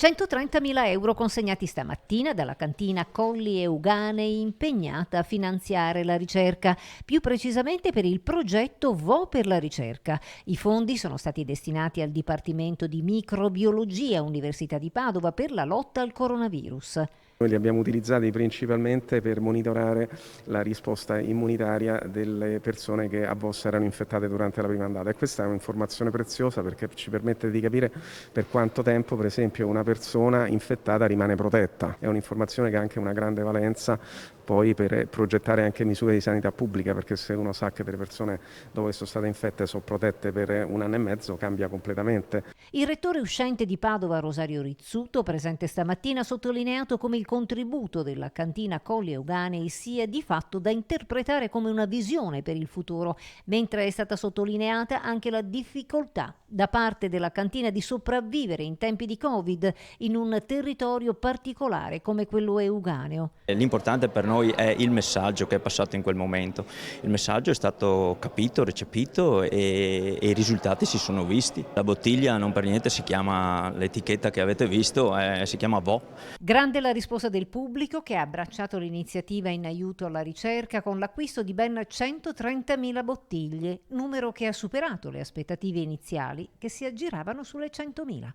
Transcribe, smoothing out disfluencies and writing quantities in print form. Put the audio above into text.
130.000 € consegnati stamattina dalla cantina Colli Euganei impegnata a finanziare la ricerca, più precisamente per il progetto Vo per la ricerca. I fondi sono stati destinati al Dipartimento di Microbiologia Università di Padova per la lotta al coronavirus. Noi li abbiamo utilizzati principalmente per monitorare la risposta immunitaria delle persone che a VOS erano infettate durante la prima ondata, e questa è un'informazione preziosa perché ci permette di capire per quanto tempo, per esempio, una persona infettata rimane protetta. È un'informazione che ha anche una grande valenza poi per progettare anche misure di sanità pubblica, perché se uno sa che delle persone dove sono state infette sono protette per 1 anno e mezzo, cambia completamente. Il rettore uscente di Padova, Rosario Rizzuto, presente stamattina, ha sottolineato come il contributo della cantina Colli Euganei sia di fatto da interpretare come una visione per il futuro, mentre è stata sottolineata anche la difficoltà da parte della cantina di sopravvivere in tempi di Covid in un territorio particolare come quello euganeo. L'importante per noi è il messaggio che è passato in quel momento. Il messaggio è stato capito, recepito e i risultati si sono visti. La bottiglia non per niente si chiama, l'etichetta che avete visto si chiama Vo. Grande la risposta del pubblico, che ha abbracciato l'iniziativa in aiuto alla ricerca con l'acquisto di ben 130.000 bottiglie, numero che ha superato le aspettative iniziali, che si aggiravano sulle 100.000.